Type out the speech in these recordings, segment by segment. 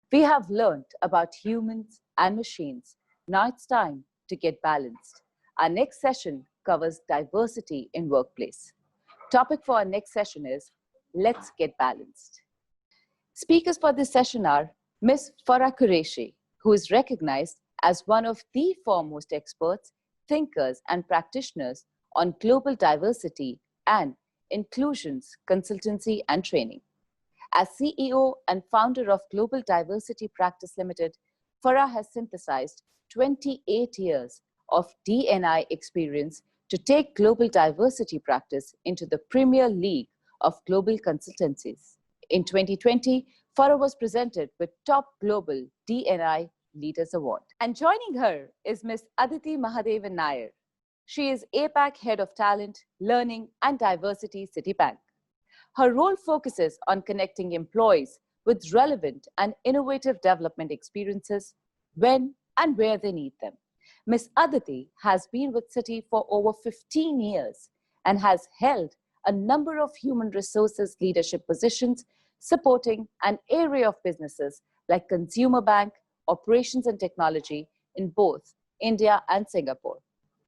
We have learned about humans and machines. Now it's time to get balanced. Our next session covers diversity in workplace. Topic for our next session is Let's Get Balanced. Speakers for this session are Ms. Farah Qureshi, who is recognized as one of the foremost experts, thinkers, and practitioners on global diversity and inclusions, consultancy, and training. As CEO and founder of Global Diversity Practice Limited, Farah has synthesized 28 years of D&I experience to take global diversity practice into the premier league of global consultancies. In 2020, Farah was presented with Top Global D&I Leaders Award. And joining her is Ms. Aditi Mahadevan Nair. She is APAC Head of Talent, Learning and Diversity, Citibank. Her role focuses on connecting employees with relevant and innovative development experiences when and where they need them. Ms. Aditi has been with Citi for over 15 years and has held a number of human resources leadership positions supporting an array of businesses like Consumer Bank, Operations and Technology in both India and Singapore.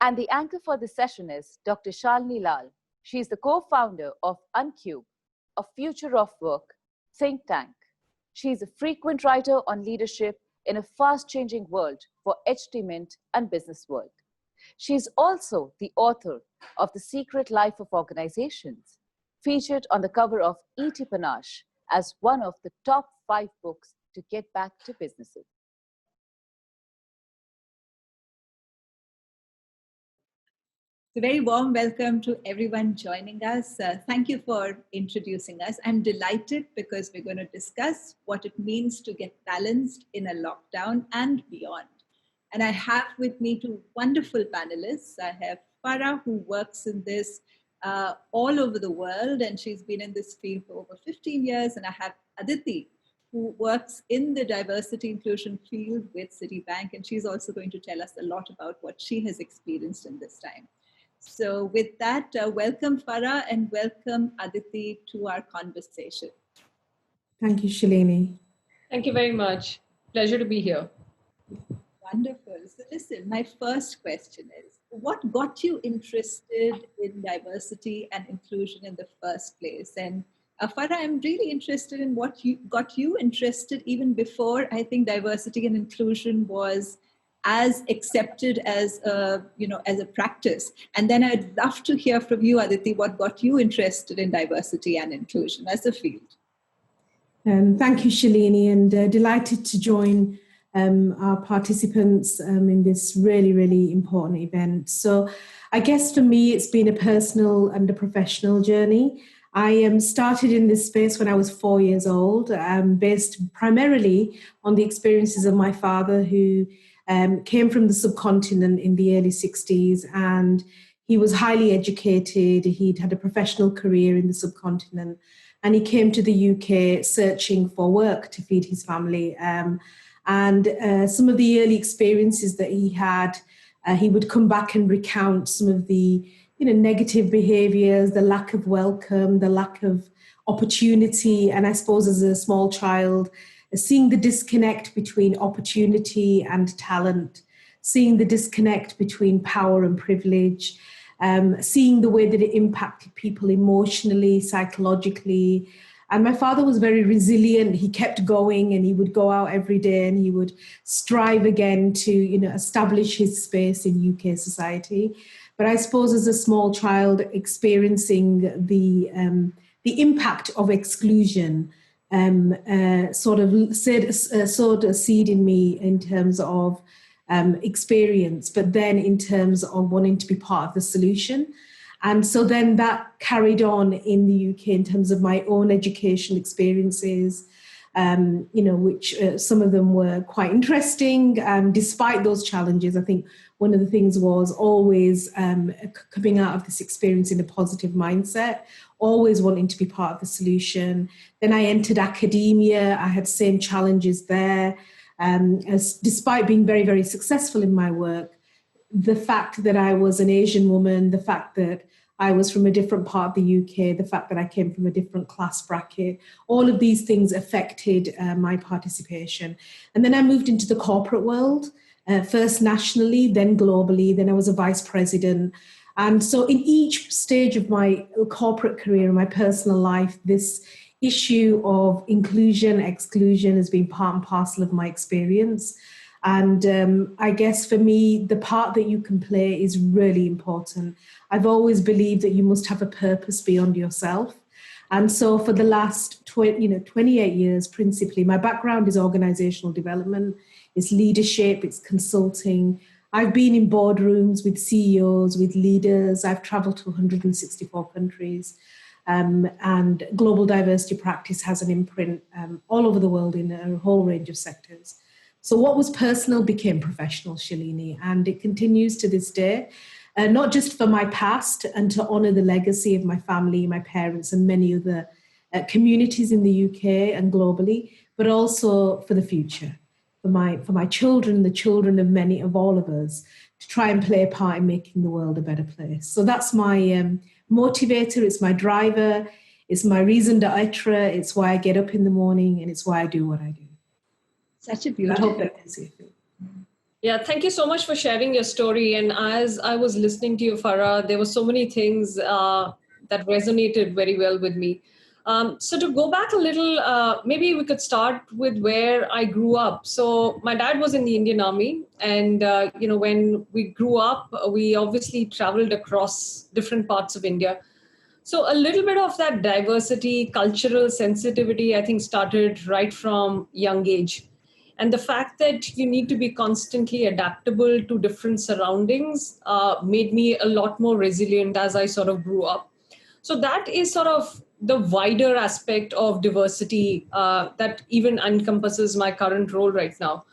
And the anchor for this session is Dr. Shalini Lal. She is the co-founder of Uncube, a future of work think tank. She is a frequent writer on leadership in a fast-changing world for HT Mint and Business World. She is also the author of The Secret Life of Organizations, featured on the cover of E.T. Panache as one of the top 5 books to get back to businesses. A very warm welcome to everyone joining us. Thank you for introducing us. I'm delighted because we're going to discuss what it means to get balanced in a lockdown and beyond. And I have with me 2 wonderful panelists. I have Farah, who works in this all over the world, and she's been in this field for over 15 years. And I have Aditi, who works in the diversity inclusion field with Citibank, and she's also going to tell us a lot about what she has experienced in this time. So with that, welcome Farah and welcome Aditi to our conversation. Thank you, Shalini. Thank you very much. Pleasure to be here. Wonderful. So listen, my first question is, what got you interested in diversity and inclusion in the first place? And Farah, I'm really interested in what got you interested even before I think diversity and inclusion was as accepted as a practice. And then I'd love to hear from you, Aditi, what got you interested in diversity and inclusion as a field. Thank you, Shalini, and delighted to join our participants in this really, really important event. So I guess for me, it's been a personal and a professional journey. I started in this space when I was 4 years old, based primarily on the experiences of my father, who came from the subcontinent in the early 60s, and he was highly educated. He'd had a professional career in the subcontinent, and he came to the UK searching for work to feed his family. And some of the early experiences that he had, he would come back and recount some of the negative behaviors, the lack of welcome, the lack of opportunity. And I suppose as a small child, seeing the disconnect between opportunity and talent, seeing the disconnect between power and privilege, seeing the way that it impacted people emotionally, psychologically. And my father was very resilient. He kept going, and he would go out every day, and he would strive again to establish his space in UK society. But I suppose as a small child experiencing the impact of exclusion, sort of sowed a seed in me in terms of experience, but then in terms of wanting to be part of the solution. And so then that carried on in the UK in terms of my own education experiences, which some of them were quite interesting. Despite those challenges, I think one of the things was always coming out of this experience in a positive mindset, always wanting to be part of the solution. Then I entered academia. I had same challenges there. Despite being very, very successful in my work, the fact that I was an Asian woman, the fact that I was from a different part of the UK, the fact that I came from a different class bracket, all of these things affected my participation. And then I moved into the corporate world, first nationally, then globally, then I was a vice president. And so in each stage of my corporate career and my personal life, this issue of inclusion, exclusion has been part and parcel of my experience. And I guess for me, the part that you can play is really important. I've always believed that you must have a purpose beyond yourself. And so for the last 28 years, principally, my background is organizational development, it's leadership, it's consulting. I've been in boardrooms with CEOs, with leaders. I've traveled to 164 countries. And global diversity practice has an imprint all over the world in a whole range of sectors. So what was personal became professional, Shalini, and it continues to this day, not just for my past and to honour the legacy of my family, my parents, and many other communities in the UK and globally, but also for the future, for my children, the children of many of all of us, to try and play a part in making the world a better place. So that's my motivator, it's my driver, it's my raison d'etre, it's why I get up in the morning, and it's why I do what I do. Such a beautiful. I hope that is it. Yeah, thank you so much for sharing your story. And as I was listening to you, Farah, there were so many things that resonated very well with me. So to go back a little, maybe we could start with where I grew up. So my dad was in the Indian Army. And, when we grew up, we obviously traveled across different parts of India. So a little bit of that diversity, cultural sensitivity, I think started right from young age. And the fact that you need to be constantly adaptable to different surroundings made me a lot more resilient as I sort of grew up. So that is sort of the wider aspect of diversity that even encompasses my current role right now.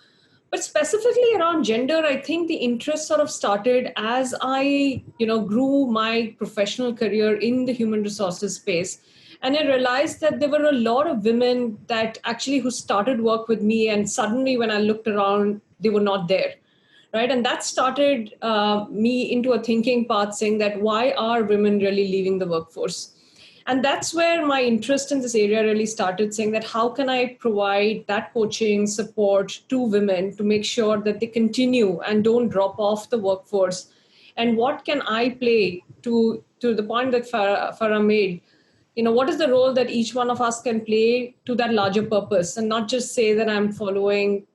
But specifically around gender, I think the interest sort of started as I, grew my professional career in the human resources space. And I realized that there were a lot of women that actually who started work with me. And suddenly when I looked around, they were not there. Right. And that started me into a thinking path saying that why are women really leaving the workforce? And that's where my interest in this area really started, saying that how can I provide that coaching support to women to make sure that they continue and don't drop off the workforce? And what can I play to the point that Farah made? What is the role that each one of us can play to that larger purpose, and not just say that I'm following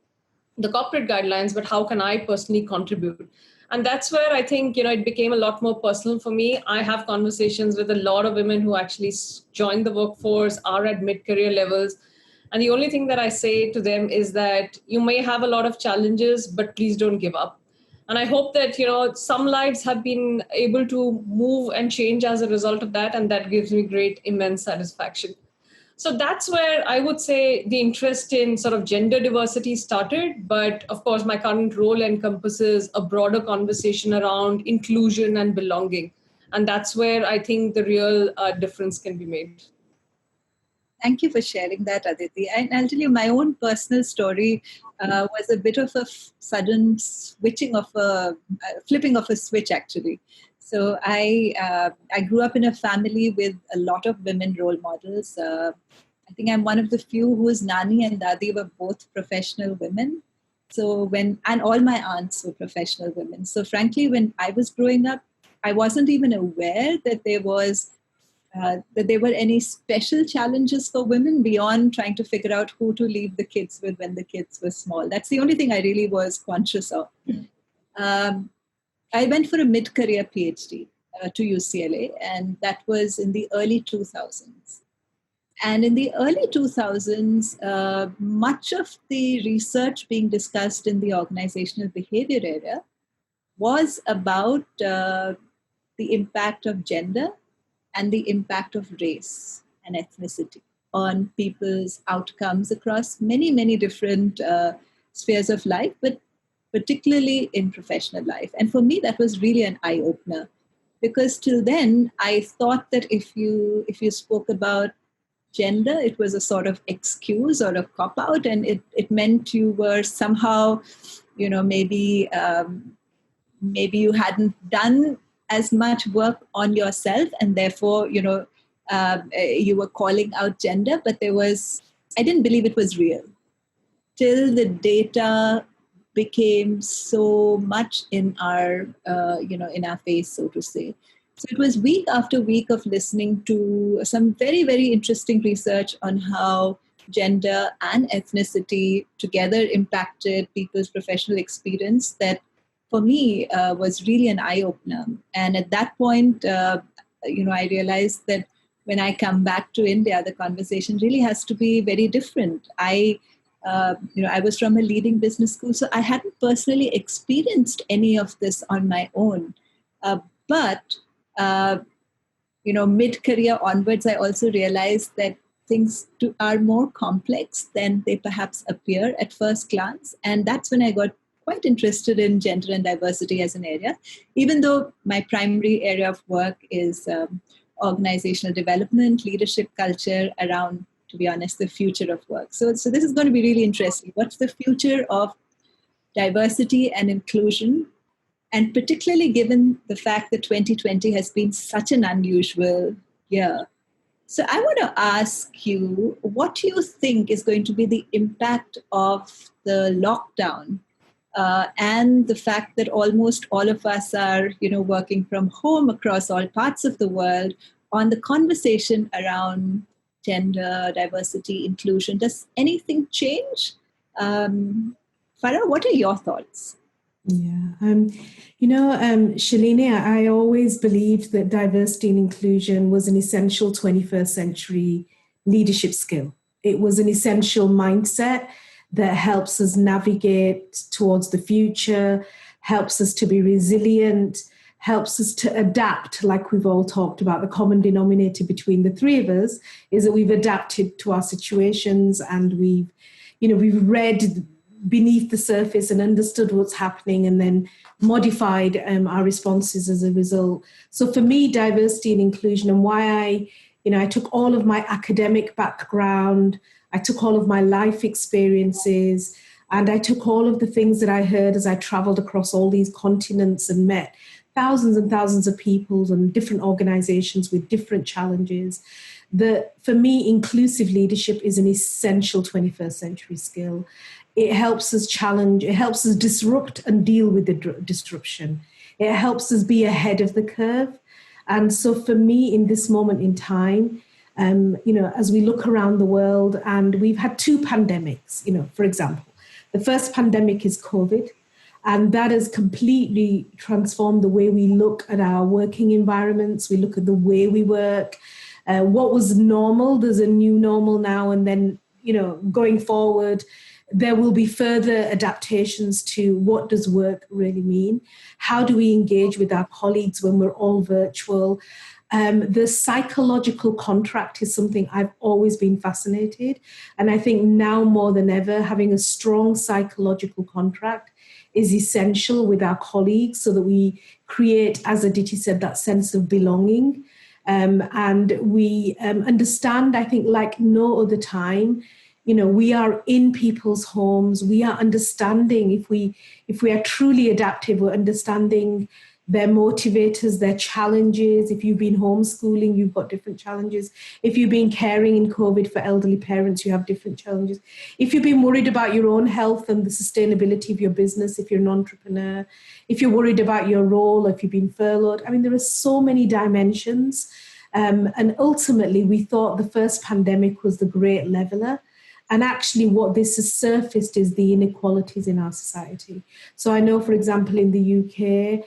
the corporate guidelines, but how can I personally contribute? And that's where I think, it became a lot more personal for me. I have conversations with a lot of women who actually join the workforce, are at mid-career levels. And the only thing that I say to them is that you may have a lot of challenges, but please don't give up. And I hope that, some lives have been able to move and change as a result of that. And that gives me great, immense satisfaction. So that's where I would say the interest in sort of gender diversity started. But of course, my current role encompasses a broader conversation around inclusion and belonging. And that's where I think the real difference can be made. Thank you for sharing that, Aditi. And I'll tell you, my own personal story was a bit of a sudden flipping of a switch, actually. So I grew up in a family with a lot of women role models. I think I'm one of the few whose Nani and Dadi were both professional women. And all my aunts were professional women. So frankly, when I was growing up, I wasn't even aware that there were any special challenges for women beyond trying to figure out who to leave the kids with when the kids were small. That's the only thing I really was conscious of. I went for a mid-career PhD to UCLA, and that was in the early 2000s. And in the early 2000s, much of the research being discussed in the organizational behavior area was about the impact of gender and the impact of race and ethnicity on people's outcomes across many, many different spheres of life, but particularly in professional life. And for me, that was really an eye-opener, because till then, I thought that if you spoke about gender, it was a sort of excuse or a cop-out, and it meant you were somehow, maybe you hadn't done as much work on yourself, and therefore, you were calling out gender, but I didn't believe it was real till the data became so much in our face, so to say. So it was week after week of listening to some very, very interesting research on how gender and ethnicity together impacted people's professional experience that, for me, was really an eye-opener. And at that point, I realized that when I come back to India, the conversation really has to be very different. I was from a leading business school, so I hadn't personally experienced any of this on my own. But mid-career onwards, I also realized that things are more complex than they perhaps appear at first glance. And that's when I got quite interested in gender and diversity as an area, even though my primary area of work is organizational development, leadership culture around, to be honest, the future of work. So this is going to be really interesting. What's the future of diversity and inclusion? And particularly given the fact that 2020 has been such an unusual year. So I want to ask you, what do you think is going to be the impact of the lockdown and the fact that almost all of us are, working from home across all parts of the world, on the conversation around gender, diversity, inclusion? Does anything change? Farah, what are your thoughts? Yeah, Shalini, I always believed that diversity and inclusion was an essential 21st century leadership skill. It was an essential mindset that helps us navigate towards the future, helps us to be resilient, helps us to adapt, like we've all talked about. The common denominator between the three of us is that we've adapted to our situations, and we've read beneath the surface and understood what's happening, and then modified our responses as a result. So for me, diversity and inclusion, and why I took all of my academic background, I took all of my life experiences, and I took all of the things that I heard as I traveled across all these continents and met thousands and thousands of people and different organizations with different challenges. For me, inclusive leadership is an essential 21st century skill. It helps us challenge, it helps us disrupt and deal with the disruption. It helps us be ahead of the curve. And so for me, in this moment in time, as we look around the world, and we've had two pandemics, for example, the first pandemic is COVID, and that has completely transformed the way we look at our working environments. We look at the way we work. What was normal, there's a new normal now, and then, going forward, there will be further adaptations to what does work really mean? How do we engage with our colleagues when we're all virtual? The psychological contract is something I've always been fascinated. And I think now more than ever, having a strong psychological contract is essential with our colleagues so that we create, as Aditi said, that sense of belonging. And we understand, I think, like no other time, we are in people's homes. We are understanding, if we are truly adaptive, we're understanding their motivators, their challenges. If you've been homeschooling, you've got different challenges. If you've been caring in COVID for elderly parents, you have different challenges. If you've been worried about your own health and the sustainability of your business, if you're an entrepreneur, if you're worried about your role, if you've been furloughed, there are so many dimensions. And ultimately, we thought the first pandemic was the great leveler. And actually what this has surfaced is the inequalities in our society. So I know, for example, in the UK,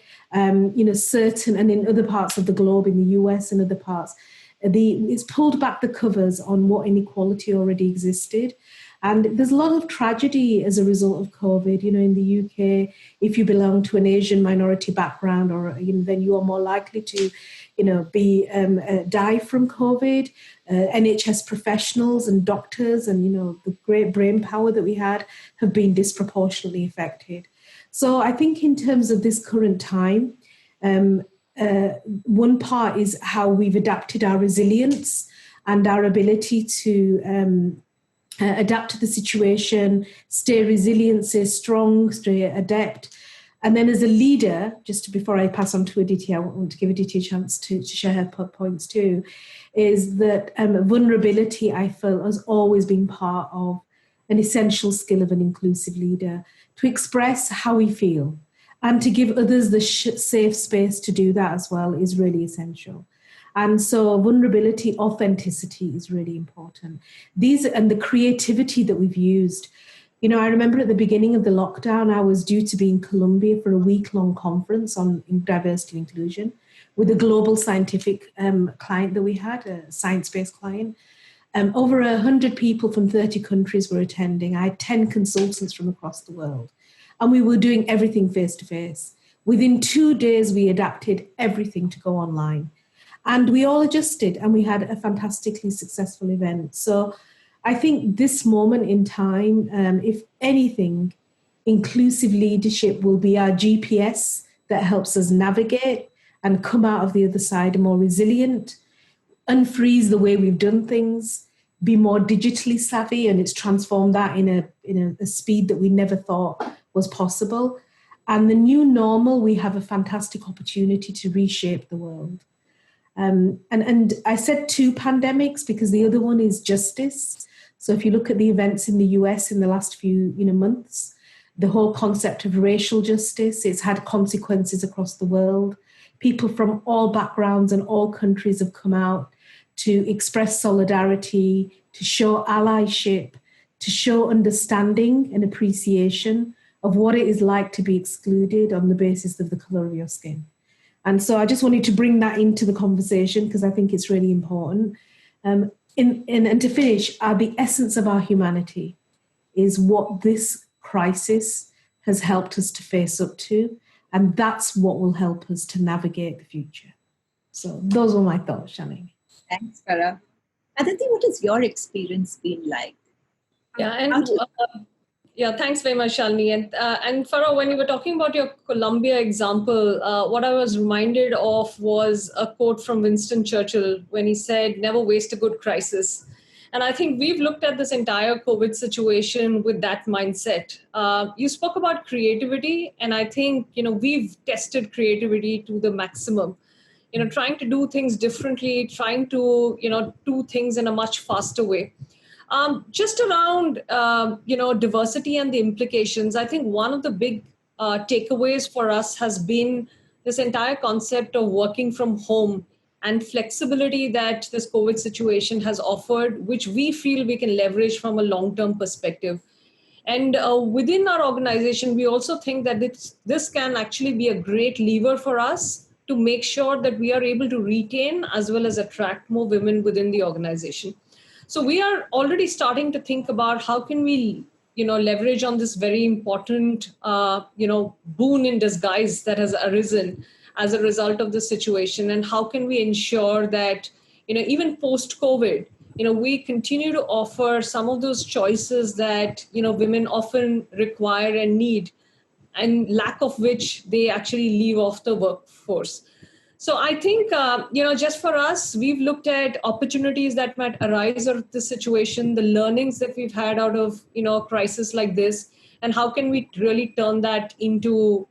certain, and in other parts of the globe, in the US and other parts, it's pulled back the covers on what inequality already existed. And there's a lot of tragedy as a result of COVID. In the UK, if you belong to an Asian minority background, or then you are more likely to, die from COVID. NHS professionals and doctors and, the great brain power that we had have been disproportionately affected. So I think in terms of this current time, one part is how we've adapted our resilience and our ability to adapt to the situation, stay resilient, stay strong, stay adept. And then as a leader, before I pass on to Aditi, I want to give Aditi a chance to share her points too, is that vulnerability, I feel, has always been part of an essential skill of an inclusive leader, to express how we feel and to give others the safe space to do that as well is really essential. And so vulnerability, authenticity is really important. And the creativity that we've used. You know, I remember at the beginning of the lockdown, I was due to be in Colombia for a week-long conference on diversity and inclusion with a global scientific client that we had, a science-based client. Over 100 people from 30 countries were attending. I had 10 consultants from across the world. And we were doing everything face-to-face. Within 2 days, we adapted everything to go online. And we all adjusted, and we had a fantastically successful event. So I think this moment in time, if anything, inclusive leadership will be our GPS that helps us navigate and come out of the other side more resilient, unfreeze the way we've done things, be more digitally savvy, and it's transformed that in a speed that we never thought was possible. And the new normal, we have a fantastic opportunity to reshape the world. And I said 2 pandemics because the other one is justice. So if you look at the events in the US in the last few months, the whole concept of racial justice, it's had consequences across the world. People from all backgrounds and all countries have come out to express solidarity, to show allyship, to show understanding and appreciation of what it is like to be excluded on the basis of the color of your skin. And so I just wanted to bring that into the conversation because I think it's really important. And to finish, the essence of our humanity is what this crisis has helped us to face up to. And that's what will help us to navigate the future. So those were my thoughts, Shalini. Thanks, Farah. Aditi, what has your experience been like? Thanks very much, Shalini. And Farah, when you were talking about your Colombia example, what I was reminded of was a quote from Winston Churchill when he said, "Never waste a good crisis." And I think we've looked at this entire COVID situation with that mindset. You spoke about creativity, and I think, we've tested creativity to the maximum. Trying to do things differently, trying to, do things in a much faster way. Just around, diversity and the implications, I think one of the big takeaways for us has been this entire concept of working from home and flexibility that this COVID situation has offered, which we feel we can leverage from a long-term perspective. And within our organization, we also think that this can actually be a great lever for us to make sure that we are able to retain as well as attract more women within the organization. So we are already starting to think about how can we, leverage on this very important, boon in disguise that has arisen as a result of the situation, and how can we ensure that, even post-COVID, we continue to offer some of those choices that, women often require and need, and lack of which they actually leave off the workforce. So I think, just for us, we've looked at opportunities that might arise out of this situation, the learnings that we've had out of, a crisis like this, and how can we really turn that into,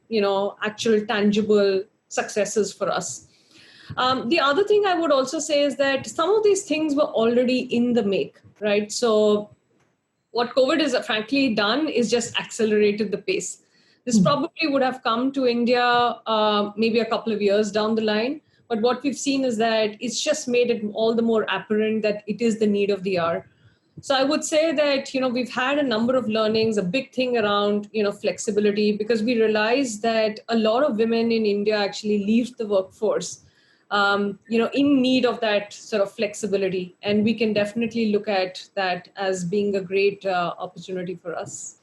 actual tangible successes for us. The other thing I would also say is that some of these things were already in the make, right? So what COVID has frankly done is just accelerated the pace. This probably would have come to India maybe a couple of years down the line. But what we've seen is that it's just made it all the more apparent that it is the need of the hour. So I would say that, we've had a number of learnings, a big thing around, flexibility, because we realized that a lot of women in India actually leave the workforce, in need of that sort of flexibility. And we can definitely look at that as being a great opportunity for us.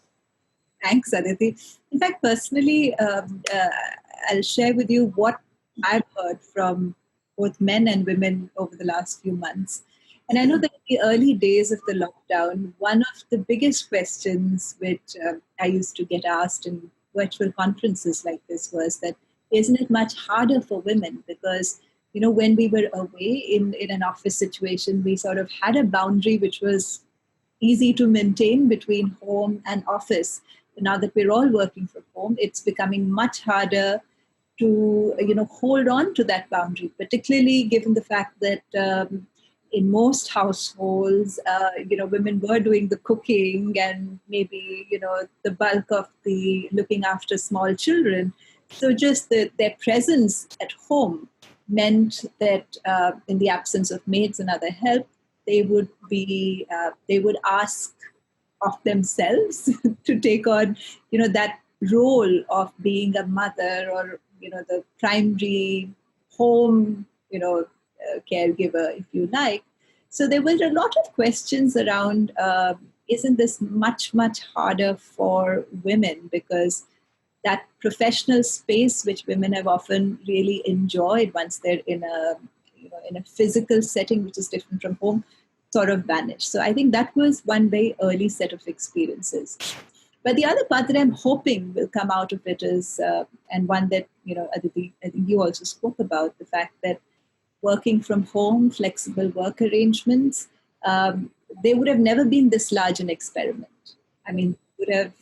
Thanks, Aditi. In fact, personally, I'll share with you what I've heard from both men and women over the last few months. And I know that in the early days of the lockdown, one of the biggest questions which I used to get asked in virtual conferences like this was that, isn't it much harder for women? Because, when we were away in an office situation, we sort of had a boundary which was easy to maintain between home and office. now that we're all working from home, it's becoming much harder to, hold on to that boundary, particularly given the fact that in most households, women were doing the cooking and maybe, the bulk of the looking after small children. So just their presence at home meant that in the absence of maids and other help, they would ask of themselves to take on, that role of being a mother or, the primary home, caregiver, if you like. So there were a lot of questions around, isn't this much, much harder for women? Because that professional space, which women have often really enjoyed once they're in a physical setting, which is different from home, sort of vanished. So I think that was one very early set of experiences. But the other part that I'm hoping will come out of it is, and one that, Aditi, I think you also spoke about, the fact that working from home, flexible work arrangements, they would have never been this large an experiment. I mean, it would have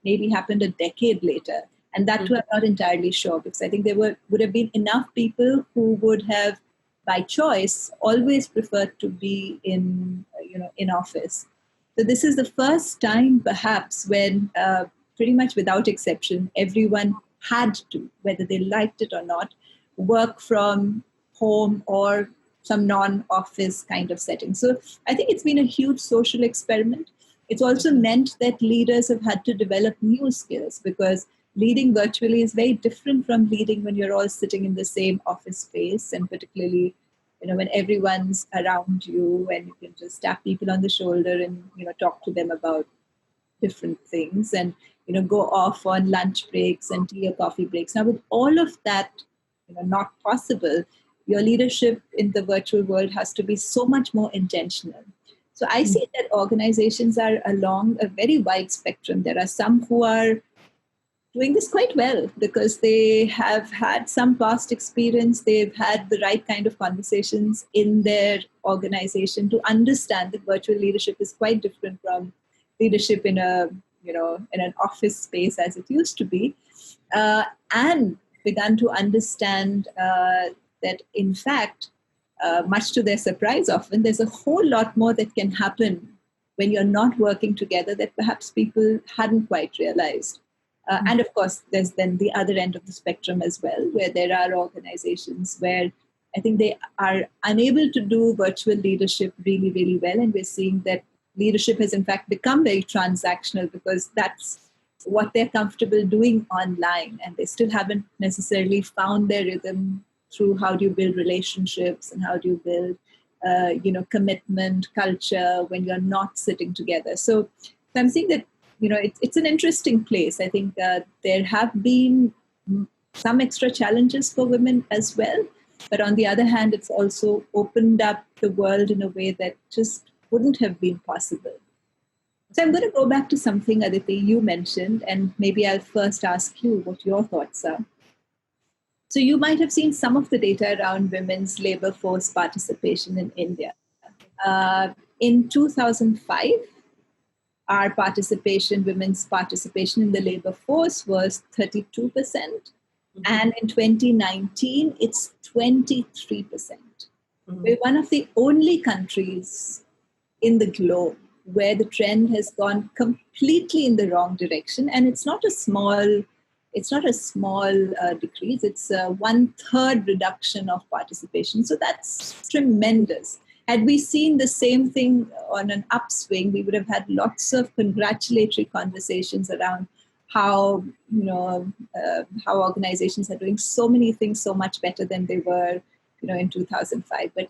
maybe happened a decade later. And that too, I'm not entirely sure, because I think there would have been enough people who would have, by choice, always preferred to be in office. So this is the first time, perhaps, when pretty much without exception, everyone had to, whether they liked it or not, work from home or some non-office kind of setting. So I think it's been a huge social experiment. It's also meant that leaders have had to develop new skills, because leading virtually is very different from leading when you're all sitting in the same office space, and particularly, when everyone's around you and you can just tap people on the shoulder and, talk to them about different things and, go off on lunch breaks and tea or coffee breaks. Now, with all of that, not possible, your leadership in the virtual world has to be so much more intentional. So I see that organizations are along a very wide spectrum. There are some who are doing this quite well because they have had some past experience. They've had the right kind of conversations in their organization to understand that virtual leadership is quite different from leadership in in an office space as it used to be, and begun to understand that, in fact, much to their surprise often, there's a whole lot more that can happen when you're not working together that perhaps people hadn't quite realized. And of course, there's then the other end of the spectrum as well, where there are organizations where I think they are unable to do virtual leadership really, really well. And we're seeing that leadership has in fact become very transactional because that's what they're comfortable doing online. And they still haven't necessarily found their rhythm through how do you build relationships and how do you build, commitment, culture when you're not sitting together. So I'm seeing that, it's an interesting place. I think there have been some extra challenges for women as well. But on the other hand, it's also opened up the world in a way that just wouldn't have been possible. So I'm going to go back to something, Aditi, you mentioned, and maybe I'll first ask you what your thoughts are. So you might have seen some of the data around women's labor force participation in India. In 2005, our women's participation in the labor force was 32%. And in 2019, it's 23%. We're one of the only countries in the globe where the trend has gone completely in the wrong direction. And it's not a small decrease. It's a 1/3 reduction of participation. So that's tremendous. Had we seen the same thing on an upswing, we would have had lots of congratulatory conversations around how organizations are doing so many things so much better than they were, in 2005. But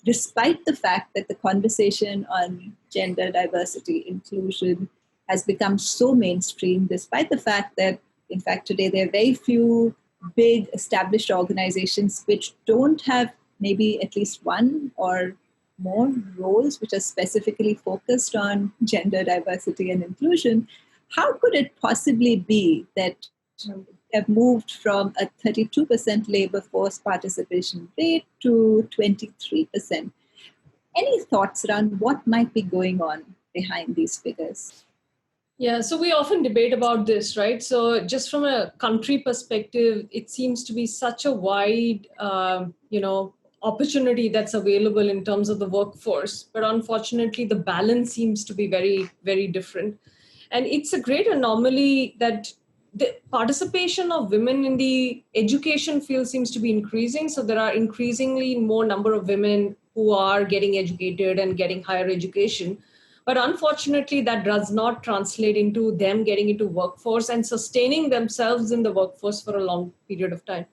despite the fact that the conversation on gender diversity, inclusion has become so mainstream, despite the fact that, in fact, today there are very few big established organizations which don't have maybe at least one or more roles which are specifically focused on gender diversity and inclusion, how could it possibly be that we have moved from a 32% labor force participation rate to 23%? Any thoughts around what might be going on behind these figures? Yeah, so we often debate about this, right? So just from a country perspective, it seems to be such a wide, opportunity that's available in terms of the workforce. But unfortunately, the balance seems to be very, very different. And it's a great anomaly that the participation of women in the education field seems to be increasing. So there are increasingly more number of women who are getting educated and getting higher education. But unfortunately, that does not translate into them getting into workforce and sustaining themselves in the workforce for a long period of time.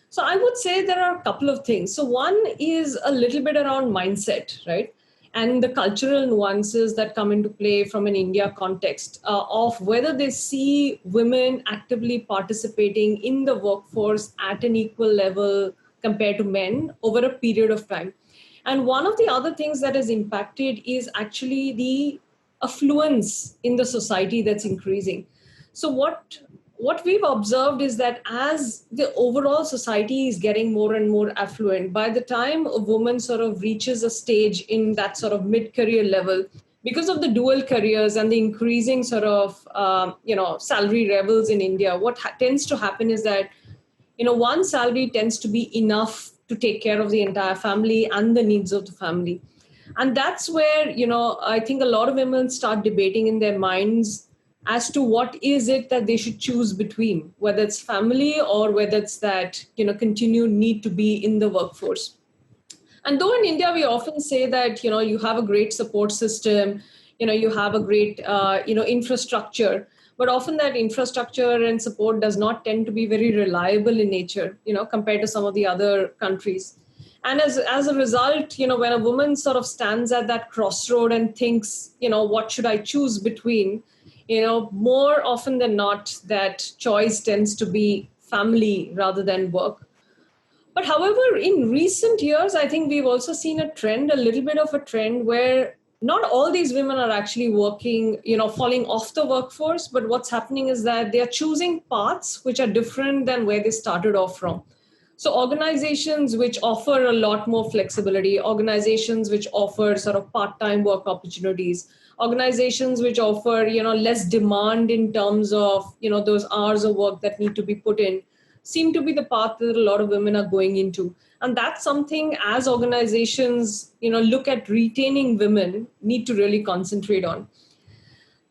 So I would say there are a couple of things. So one is a little bit around mindset, right? And the cultural nuances that come into play from an India context of whether they see women actively participating in the workforce at an equal level compared to men over a period of time. And one of the other things that has impacted is actually the affluence in the society that's increasing. So what we've observed is that as the overall society is getting more and more affluent, by the time a woman sort of reaches a stage in that sort of mid-career level, because of the dual careers and the increasing sort of salary levels in India, what tends to happen is that one salary tends to be enough to take care of the entire family and the needs of the family. And that's where I think a lot of women start debating in their minds as to what is it that they should choose between, whether it's family or whether it's that continued need to be in the workforce. And though in India we often say that you have a great support system, you have a great infrastructure, but often that infrastructure and support does not tend to be very reliable in nature, compared to some of the other countries. And as a result, when a woman sort of stands at that crossroad and thinks, what should I choose between, more often than not, that choice tends to be family rather than work. But however, in recent years, I think we've also seen a little bit of a trend where not all these women are actually working, falling off the workforce, but what's happening is that they are choosing paths which are different than where they started off from. So organizations which offer a lot more flexibility, organizations which offer sort of part-time work opportunities, organizations which offer, less demand in terms of, those hours of work that need to be put in, seem to be the path that a lot of women are going into. And that's something as organizations, look at retaining women, need to really concentrate on.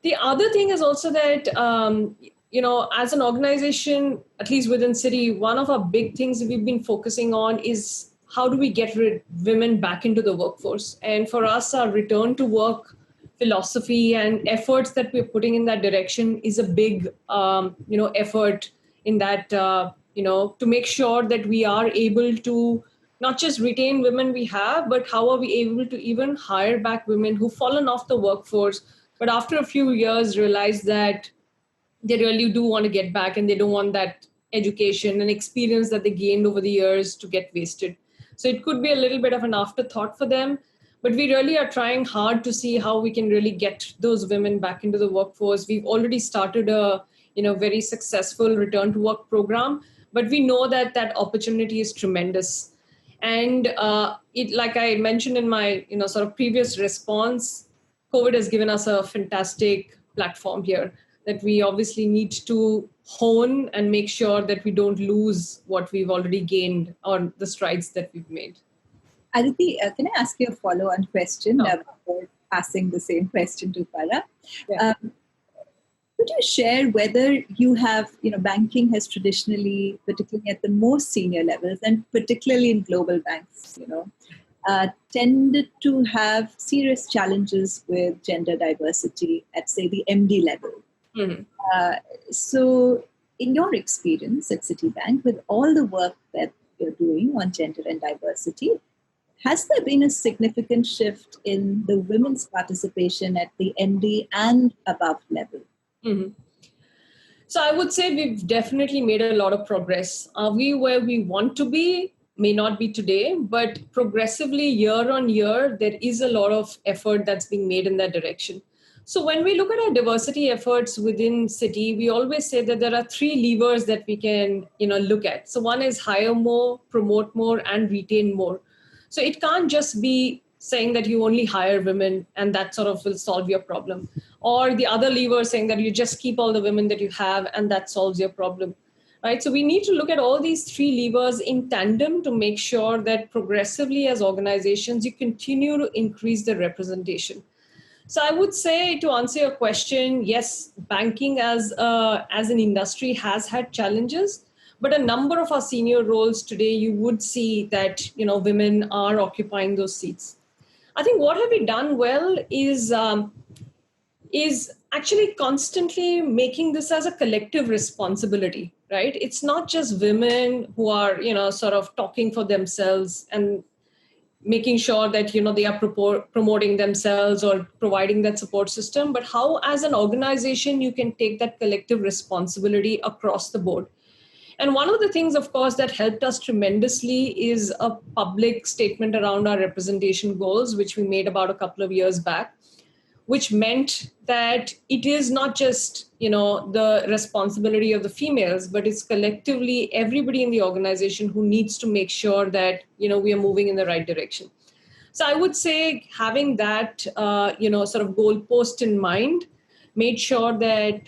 The other thing is also that, as an organization, at least within City, one of our big things that we've been focusing on is how do we get women back into the workforce? And for us, our return to work philosophy and efforts that we're putting in that direction is a big, effort in that, to make sure that we are able to not just retain women we have, but how are we able to even hire back women who've fallen off the workforce, but after a few years realize that they really do want to get back and they don't want that education and experience that they gained over the years to get wasted. So it could be a little bit of an afterthought for them, but we really are trying hard to see how we can really get those women back into the workforce. We've already started a very successful return to work program, but we know that that opportunity is tremendous. And like I mentioned in my sort of previous response, COVID has given us a fantastic platform here that we obviously need to hone and make sure that we don't lose what we've already gained or the strides that we've made. Aditi, can I ask you a follow-on question before passing the same question to Farah? Yeah. Could you share whether you have, banking has traditionally, particularly at the most senior levels and particularly in global banks, tended to have serious challenges with gender diversity at, say, the MD level. Mm-hmm. So in your experience at Citibank, with all the work that you're doing on gender and diversity, has there been a significant shift in the women's participation at the MD and above level? Mm-hmm. So I would say we've definitely made a lot of progress. Are we where we want to be? May not be today, but progressively year on year, there is a lot of effort that's being made in that direction. So when we look at our diversity efforts within Citi, we always say that there are three levers that we can, look at. So one is hire more, promote more, and retain more. So it can't just be saying that you only hire women and that sort of will solve your problem. Or the other lever saying that you just keep all the women that you have and that solves your problem. Right? So we need to look at all these three levers in tandem to make sure that progressively as organizations, you continue to increase the representation. So I would say, to answer your question, yes, banking as an industry has had challenges, but a number of our senior roles today, you would see that women are occupying those seats. I think what have we done well is actually constantly making this as a collective responsibility, right? It's not just women who are sort of talking for themselves and making sure that they are promoting themselves or providing that support system, but how as an organization you can take that collective responsibility across the board. And one of the things, of course, that helped us tremendously is a public statement around our representation goals, which we made about a couple of years back, which meant that it is not just the responsibility of the females, but it's collectively everybody in the organization who needs to make sure that we are moving in the right direction. So I would say having that sort of goalpost in mind made sure that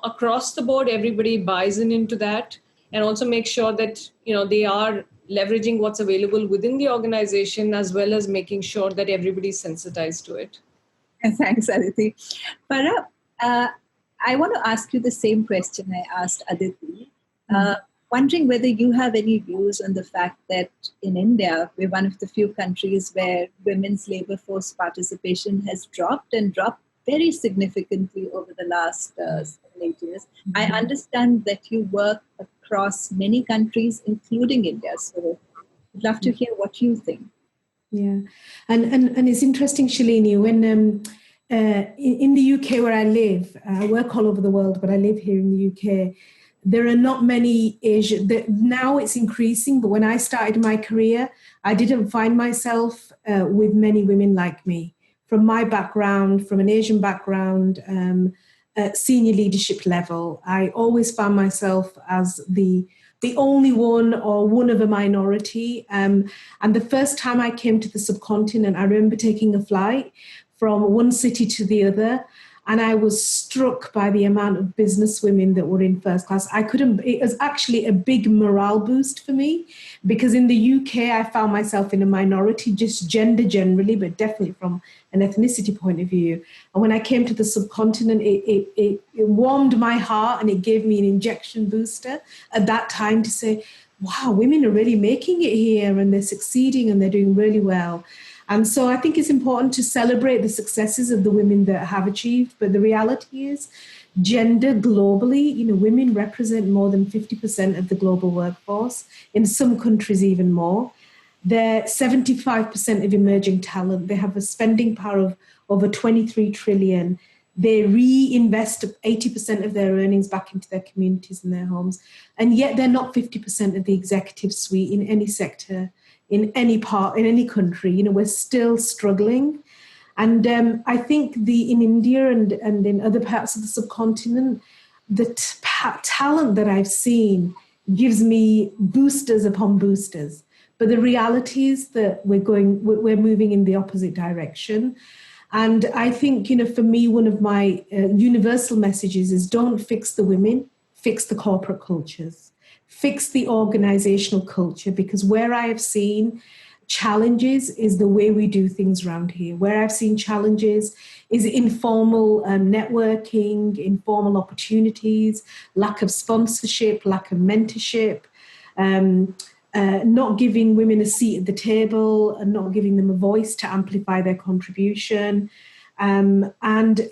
across the board everybody buys into that, and also make sure that they are leveraging what's available within the organization, as well as making sure that everybody's sensitized to it. Thanks, Aditi. Farah, I want to ask you the same question I asked Aditi, wondering whether you have any views on the fact that in India, we're one of the few countries where women's labor force participation has dropped very significantly over the last 7-8 years. I understand that you work across many countries, including India. So I'd love to hear what you think. Yeah, and it's interesting, Shalini, when in the UK where I live, I work all over the world, but I live here in the UK, there are not many Asian, now it's increasing, but when I started my career, I didn't find myself with many women like me. From my background, from an Asian background, at senior leadership level, I always found myself as the only one or one of a minority. And the first time I came to the subcontinent, I remember taking a flight from one city to the other, and I was struck by the amount of business women that were in first class. It was actually a big morale boost for me, because in the UK, I found myself in a minority, just gender generally, but definitely from an ethnicity point of view. And when I came to the subcontinent, it warmed my heart, and it gave me an injection booster at that time to say, wow, women are really making it here, and they're succeeding, and they're doing really well. And so I think it's important to celebrate the successes of the women that have achieved. But the reality is, gender globally, women represent more than 50% of the global workforce, in some countries even more. They're 75% of emerging talent. They have a spending power of over 23 trillion. They reinvest 80% of their earnings back into their communities and their homes. And yet they're not 50% of the executive suite in any sector, in any part, in any country. We're still struggling. And I think in India and in other parts of the subcontinent, the talent that I've seen gives me boosters upon boosters. But the reality is that we're moving in the opposite direction. And I think, for me, one of my universal messages is don't fix the women, fix the corporate cultures, fix the organizational culture, because where I have seen challenges is the way we do things around here. Where I've seen challenges is informal networking, informal opportunities, lack of sponsorship, lack of mentorship, not giving women a seat at the table and not giving them a voice to amplify their contribution. And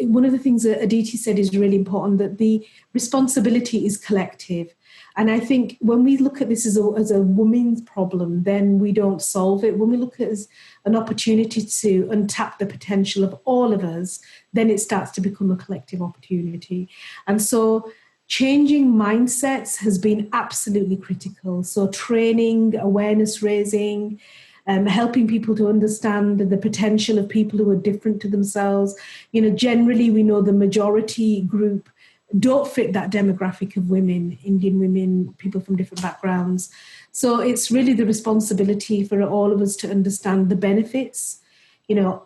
one of the things that Aditi said is really important, that the responsibility is collective. And I think when we look at this as a woman's problem, then we don't solve it. When we look at it as an opportunity to untap the potential of all of us, then it starts to become a collective opportunity. And so changing mindsets has been absolutely critical. So training, awareness raising, helping people to understand the potential of people who are different to themselves. Generally we know the majority group don't fit that demographic of women, Indian women, people from different backgrounds. So it's really the responsibility for all of us to understand the benefits.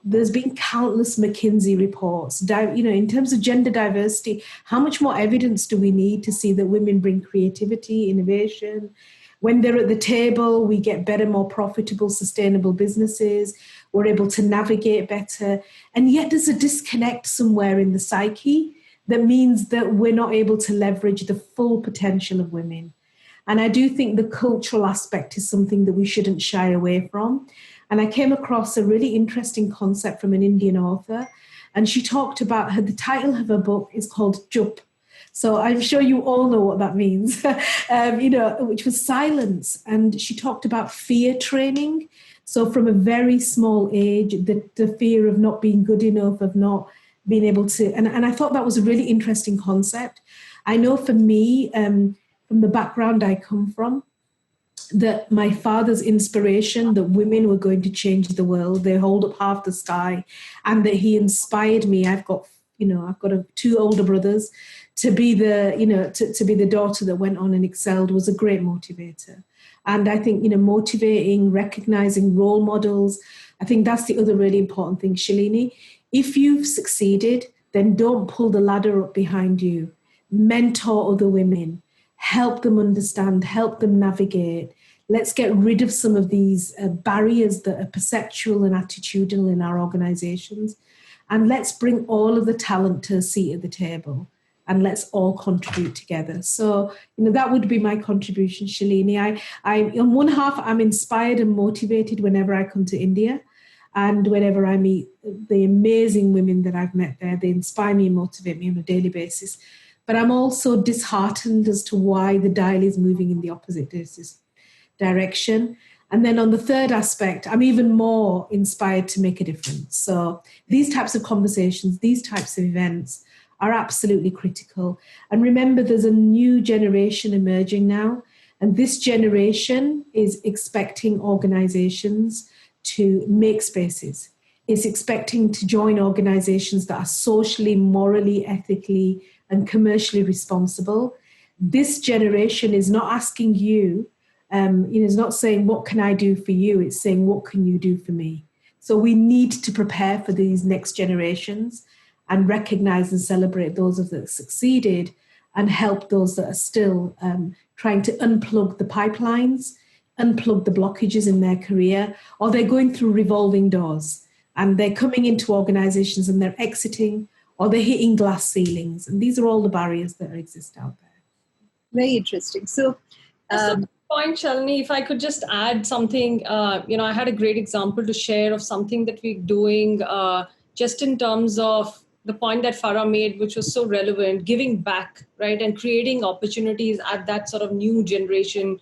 There's been countless McKinsey reports. In terms of gender diversity, how much more evidence do we need to see that women bring creativity, innovation? When they're at the table, we get better, more profitable, sustainable businesses. We're able to navigate better. And yet there's a disconnect somewhere in the psyche that means that we're not able to leverage the full potential of women. And I do think the cultural aspect is something that we shouldn't shy away from. And I came across a really interesting concept from an Indian author. And she talked about the title of her book is called Chup. So I'm sure you all know what that means, which was silence. And she talked about fear training. So from a very small age, the fear of not being good enough, of not being able to, and I thought that was a really interesting concept. I know for me, from the background I come from, that my father's inspiration that women were going to change the world, they hold up half the sky, and that he inspired me. I've got two older brothers. To be the daughter that went on and excelled was a great motivator. And I think, motivating, recognizing role models, I think that's the other really important thing, Shalini. If you've succeeded, then don't pull the ladder up behind you. Mentor other women, help them understand, help them navigate. Let's get rid of some of these barriers that are perceptual and attitudinal in our organizations. And let's bring all of the talent to a seat at the table. And let's all contribute together. So, that would be my contribution, Shalini. I on one half, I'm inspired and motivated whenever I come to India. And whenever I meet the amazing women that I've met there, they inspire me and motivate me on a daily basis. But I'm also disheartened as to why the dial is moving in the opposite direction. And then on the third aspect, I'm even more inspired to make a difference. So these types of conversations, these types of events are absolutely critical. And remember, there's a new generation emerging now. And this generation is expecting organizations to make spaces. It's expecting to join organizations that are socially, morally, ethically, and commercially responsible. This generation is not asking you, it's not saying, what can I do for you? It's saying, what can you do for me? So we need to prepare for these next generations and recognize and celebrate those that have succeeded and help those that are still trying to unplug the pipelines, unplug the blockages in their career, or they're going through revolving doors and they're coming into organizations and they're exiting, or they're hitting glass ceilings. And these are all the barriers that exist out there. Very interesting. So, point, Shalini, if I could just add something, I had a great example to share of something that we're doing just in terms of the point that Farah made, which was so relevant, giving back, right? And creating opportunities at that sort of new generation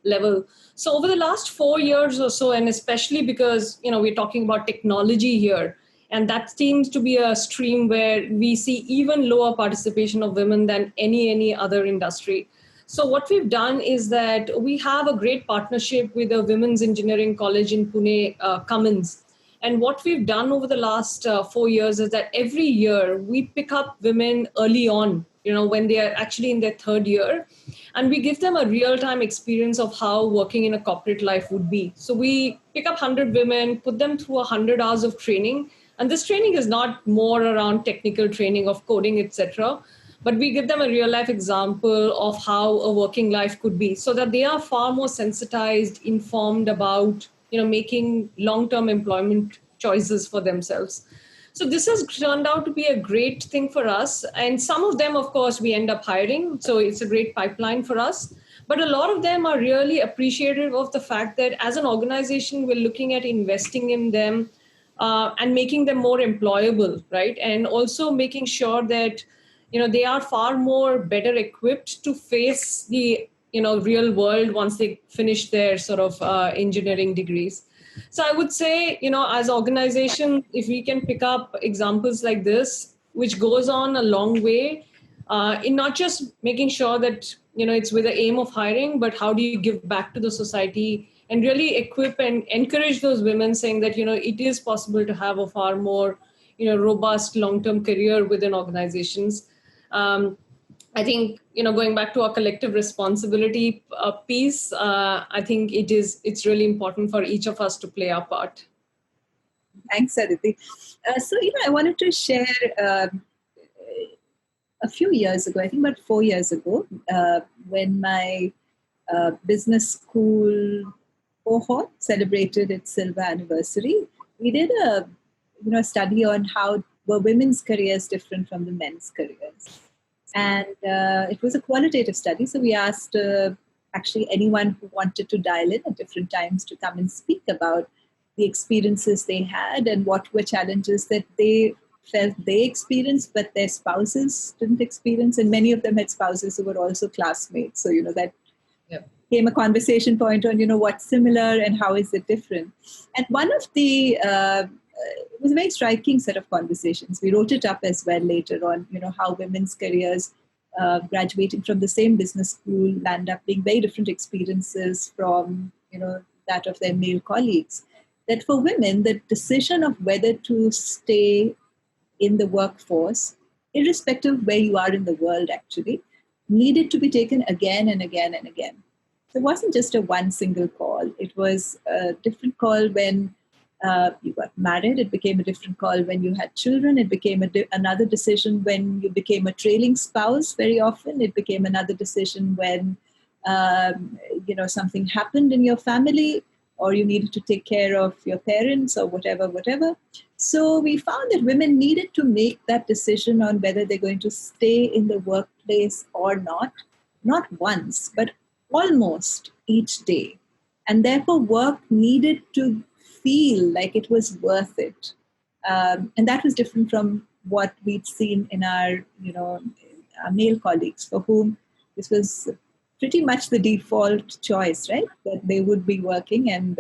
level. So over the last 4 years or so, and especially because, we're talking about technology here, and that seems to be a stream where we see even lower participation of women than any other industry. So what we've done is that we have a great partnership with a women's engineering college in Pune, Cummins. And what we've done over the last 4 years is that every year we pick up women early on, when they are actually in their third year, and we give them a real-time experience of how working in a corporate life would be. So we pick up 100 women, put them through 100 hours of training. And this training is not more around technical training of coding, etc., but we give them a real-life example of how a working life could be so that they are far more sensitized, informed about making long-term employment choices for themselves. So this has turned out to be a great thing for us. And some of them, of course, we end up hiring. So it's a great pipeline for us. But a lot of them are really appreciative of the fact that as an organization, we're looking at investing in them and making them more employable, right? And also making sure that, they are far more better equipped to face the real world once they finish their sort of engineering degrees. So I would say, as organization, if we can pick up examples like this, which goes on a long way in not just making sure that, it's with the aim of hiring, but how do you give back to the society and really equip and encourage those women saying that, it is possible to have a far more, robust long-term career within organizations. I think, going back to our collective responsibility piece, I think it's really important for each of us to play our part. Thanks, Aditi. I wanted to share a few years ago, I think about 4 years ago, when my business school cohort celebrated its silver anniversary, we did a study on how were women's careers different from the men's careers. And it was a qualitative study. So we asked actually anyone who wanted to dial in at different times to come and speak about the experiences they had and what were challenges that they felt they experienced, but their spouses didn't experience. And many of them had spouses who were also classmates. So, that became a conversation point on, what's similar and how is it different. And one of the, it was a very striking set of conversations. We wrote it up as well later on, how women's careers graduating from the same business school land up being very different experiences from, that of their male colleagues. That for women, the decision of whether to stay in the workforce, irrespective of where you are in the world actually, needed to be taken again and again and again. So it wasn't just a one single call. It was a different call when you got married. It became a different call when you had children. It became another decision when you became a trailing spouse very often. It became another decision when, something happened in your family, or you needed to take care of your parents or whatever. So we found that women needed to make that decision on whether they're going to stay in the workplace or not once, but almost each day. And therefore work needed to feel like it was worth it. And that was different from what we'd seen in our male colleagues, for whom this was pretty much the default choice, right? That they would be working, and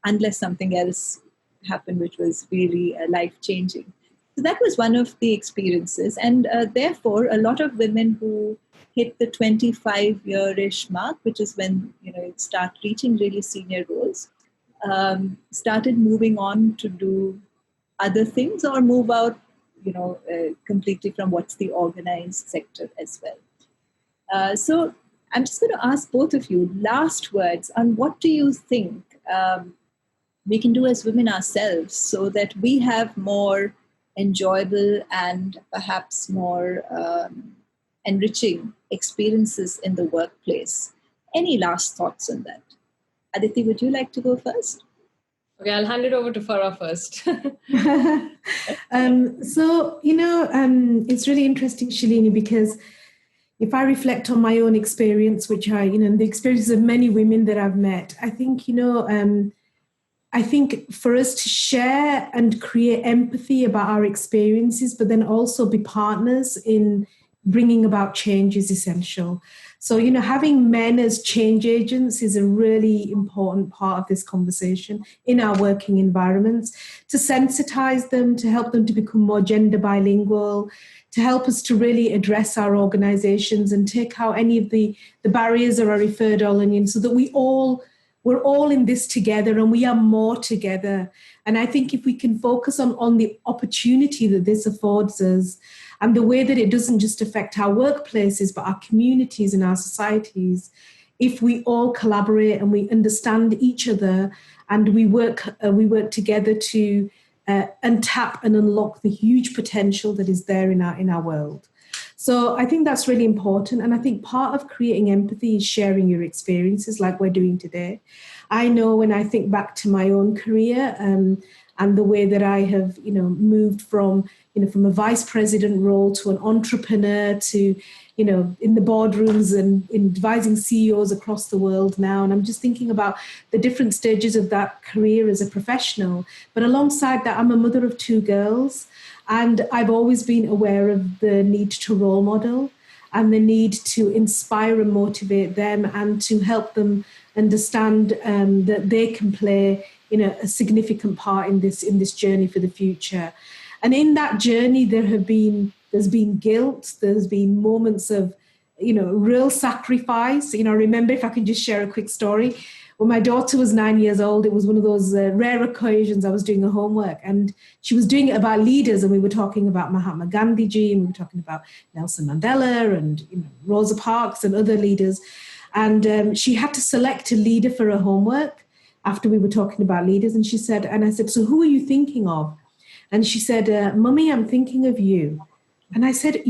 unless something else happened, which was really life-changing. So that was one of the experiences. And therefore, a lot of women who hit the 25-year-ish mark, which is when you start reaching really senior roles, started moving on to do other things or move out, completely from what's the organized sector as well. So I'm just going to ask both of you last words on what do you think we can do as women ourselves so that we have more enjoyable and perhaps more enriching experiences in the workplace. Any last thoughts on that? Aditi, would you like to go first? Okay, I'll hand it over to Farah first. It's really interesting, Shalini, because if I reflect on my own experience, which the experiences of many women that I've met, I think, I think for us to share and create empathy about our experiences, but then also be partners in bringing about change is essential. So, having men as change agents is a really important part of this conversation in our working environments, to sensitize them, to help them to become more gender bilingual, to help us to really address our organizations and take out any of the barriers or our referred onion, so that we're all in this together and we are more together. And I think if we can focus on the opportunity that this affords us, and the way that it doesn't just affect our workplaces, but our communities and our societies, if we all collaborate and we understand each other and we work together to untap and unlock the huge potential that is there in our world. So I think that's really important. And I think part of creating empathy is sharing your experiences like we're doing today. I know when I think back to my own career and the way that I have, moved from a vice president role to an entrepreneur to, in the boardrooms and advising CEOs across the world now. And I'm just thinking about the different stages of that career as a professional. But alongside that, I'm a mother of 2 girls. And I've always been aware of the need to role model and the need to inspire and motivate them and to help them understand that they can play a significant part in this journey for the future. And in that journey, there's been guilt, there's been moments of real sacrifice. I remember, if I can just share a quick story, when my daughter was 9 years old, it was one of those rare occasions I was doing her homework, and she was doing it about leaders, and we were talking about Mahatma Gandhi, and we were talking about Nelson Mandela and Rosa Parks and other leaders. And she had to select a leader for her homework. after we were talking about leaders. And she said, and I said, so who are you thinking of? And she said, Mummy, I'm thinking of you. And I said,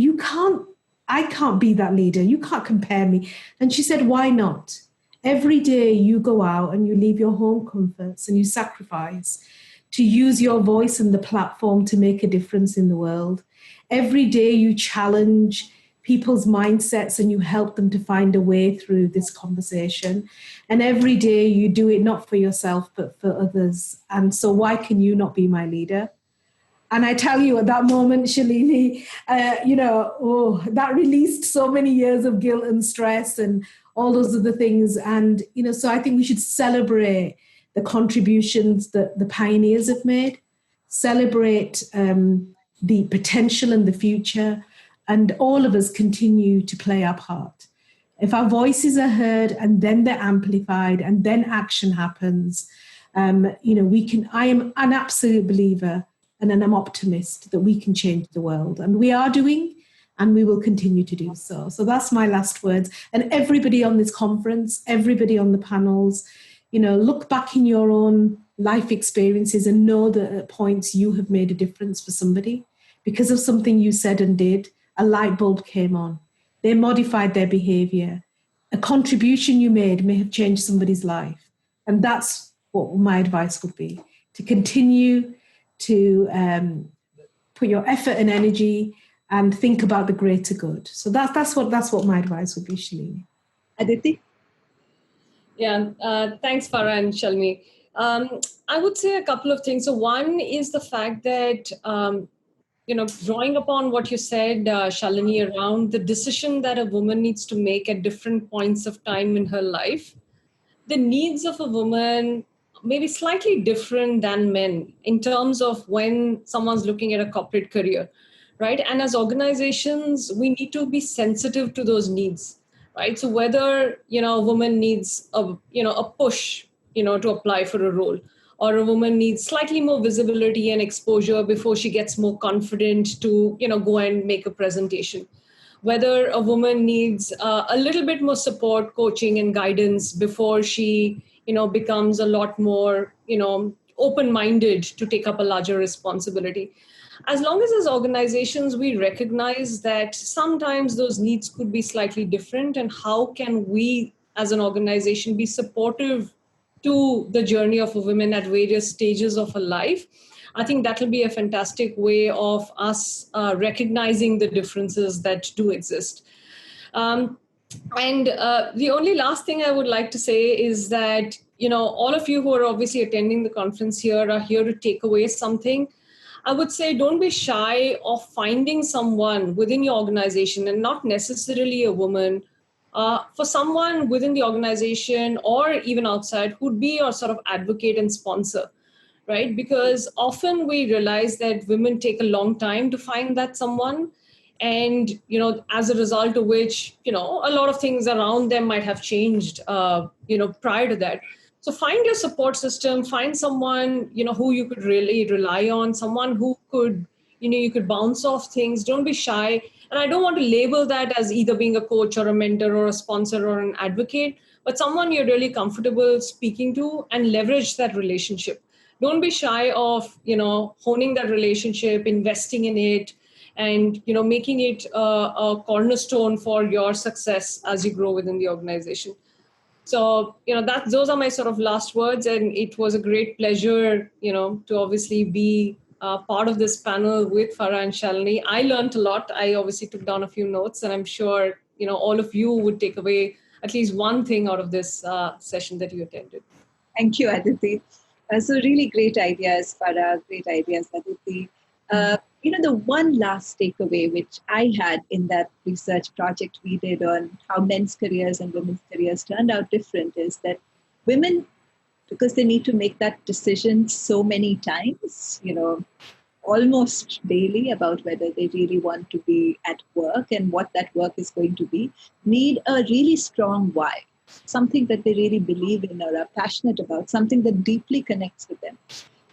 I can't be that leader. You can't compare me. And she said, why not? Every day you go out and you leave your home comforts and you sacrifice to use your voice and the platform to make a difference in the world. Every day you challenge people's mindsets and you help them to find a way through this conversation. And every day you do it not for yourself, but for others. And so why can you not be my leader? And I tell you, at that moment, Shalini, that released so many years of guilt and stress and all those other things. And, so I think we should celebrate the contributions that the pioneers have made, celebrate the potential and the future, and all of us continue to play our part. If our voices are heard and then they're amplified and then action happens, we can. I am an absolute believer and I'm optimist that we can change the world. And we are doing, and we will continue to do so. So that's my last words. And everybody on this conference, everybody on the panels, look back in your own life experiences and know that at points you have made a difference for somebody. Because of something you said and did, a light bulb came on. They modified their behavior. A contribution you made may have changed somebody's life. And that's what my advice would be, to continue to put your effort and energy and think about the greater good. So that's what my advice would be, Shalini. Aditi? Yeah, thanks, Farah and Shalini. I would say a couple of things. So one is the fact that, drawing upon what you said, Shalini, around the decision that a woman needs to make at different points of time in her life, the needs of a woman may be slightly different than men in terms of when someone's looking at a corporate career, right? And as organizations, we need to be sensitive to those needs, right? So whether, a woman needs a push, to apply for a role, or a woman needs slightly more visibility and exposure before she gets more confident to, go and make a presentation. Whether a woman needs a little bit more support, coaching and guidance before she, becomes a lot more, open-minded to take up a larger responsibility. As long as organizations, we recognize that sometimes those needs could be slightly different, and how can we as an organization be supportive to the journey of a woman at various stages of her life, I think that will be a fantastic way of us recognizing the differences that do exist. And the only last thing I would like to say is that, all of you who are obviously attending the conference here are here to take away something. I would say don't be shy of finding someone within your organization, and not necessarily a woman, for someone within the organization or even outside who'd be your sort of advocate and sponsor, right? Because often we realize that women take a long time to find that someone. And, as a result of which, a lot of things around them might have changed, prior to that. So find your support system, find someone, who you could really rely on, someone who could, you could bounce off things. Don't be shy. And I don't want to label that as either being a coach or a mentor or a sponsor or an advocate, but someone you're really comfortable speaking to, and leverage that relationship. Don't be shy of, honing that relationship, investing in it, and, making it a cornerstone for your success as you grow within the organization. So, those are my sort of last words. And it was a great pleasure, to obviously be part of this panel with Farah and Shalini. I learned a lot. I obviously took down a few notes, and I'm sure, all of you would take away at least one thing out of this session that you attended. Thank you, Aditi. So really great ideas, Farah, great ideas, Aditi. The one last takeaway which I had in that research project we did on how men's careers and women's careers turned out different is that women, because they need to make that decision so many times, almost daily about whether they really want to be at work and what that work is going to be, need a really strong why, something that they really believe in or are passionate about, something that deeply connects with them.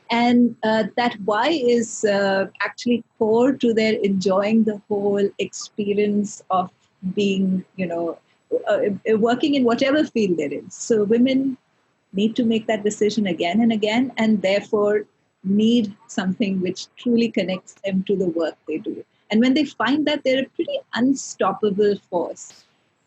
And that why is actually core to their enjoying the whole experience of being, working in whatever field they're in. So women need to make that decision again and again, and therefore need something which truly connects them to the work they do. And when they find that, they're a pretty unstoppable force,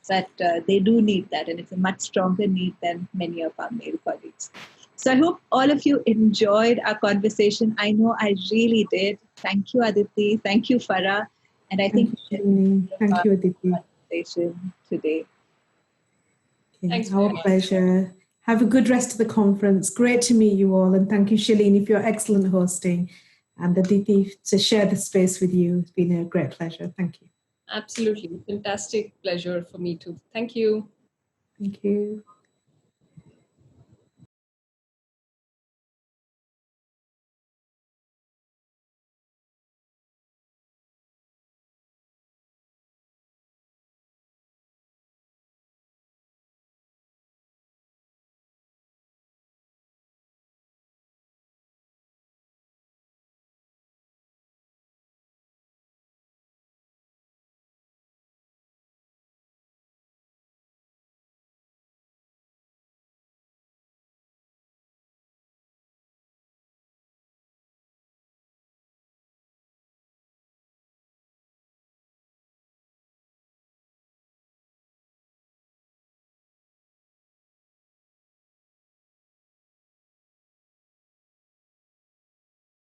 that they do need that, and it's a much stronger need than many of our male colleagues. So I hope all of you enjoyed our conversation. I know I really did. Thank you, Aditi. Thank you, Farah. And I think Thank you, Aditi. Conversation today. Okay, Thanks our very much. pleasure. Have a good rest of the conference. Great to meet you all. And thank you, Shalini, for your excellent hosting. And Aditi, to share the space with you. It's been a great pleasure. Thank you. Absolutely. Fantastic pleasure for me too. Thank you. Thank you.